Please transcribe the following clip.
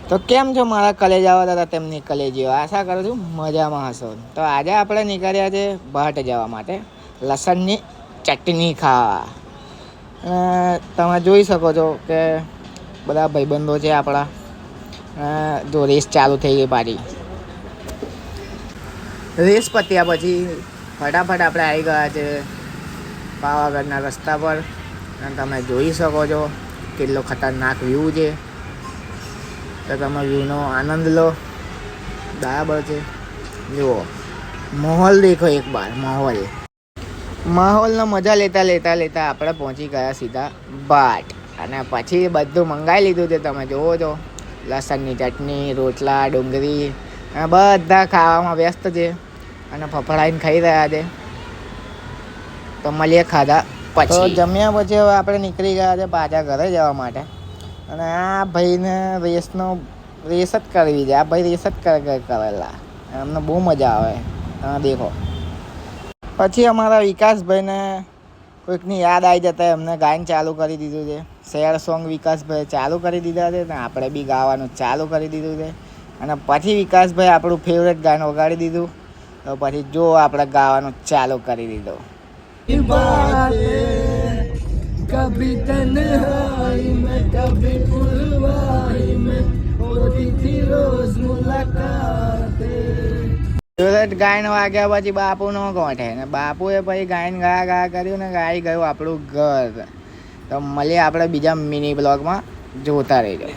તો કેમ છો મારા કલેજાઓ હતા તેમની કલેજીઓ? આશા કરું છું મજામાં હશો. તો આજે આપણે નીકળ્યા છે ભાટ જવા માટે લસણની ચટણી ખાવા. તમે જોઈ શકો છો કે બધા ભાઈબંધો છે આપણા. જો રેસ ચાલુ થઈ ગઈ પાછી. રેસ પત્યા પછી ફટાફટ આપણે આવી ગયા છે પાવાગઢના રસ્તા પર. અને તમે જોઈ શકો છો કેટલો ખતરનાક વ્યૂ છે. તો તમે વ્યૂનો આનંદ લો. બરાબર છે. જુઓ માહોલ દેખો એક બાર. માહોલનો મજા લેતા આપણે પહોંચી ગયા સીધા ભાટ. અને પછી બધું મંગાવી લીધું છે. તમે જુઓ છો લસણની ચટણી, રોટલા, ડુંગળી અને બધા ખાવામાં વ્યસ્ત છે અને ફફડાઈને ખાઈ રહ્યા છે. તો મળીએ ખાધા પછી. તો જમ્યા પછી હવે આપણે નીકળી ગયા છે પાછા ઘરે જવા માટે. અને આ ભાઈને રેસ જ કરવી છે. આ ભાઈ રેસ જ કરેલા. એમને બહુ મજા આવે. હા દેખો. પછી અમારા વિકાસભાઈને કોઈકની યાદ આવી જતા એમને ગાયન ચાલુ કરી દીધું છે. સેડ સોંગ વિકાસભાઈ ચાલુ કરી દીધા છે ને આપણે બી ગાવાનું ચાલુ કરી દીધું છે. અને પછી વિકાસભાઈ આપણું ફેવરેટ ગાનું વગાડી દીધું. તો પછી જો આપણે ગાવાનું ચાલુ કરી દીધું. કભી તન્હાઈ મેં કભી પુરવાઈ મેં હોતી થી રોજ મુલાકાતે. ફેવરેટ ગાયન વાગ્યા પછી બાપુનો ગોઠે ને બાપુએ પછી ગાયન ગા કર્યું ને ગાઈ ગયું આપણું ઘર. તો મળીએ આપણે બીજા મિની બ્લોગમાં. જોતા રહીજો.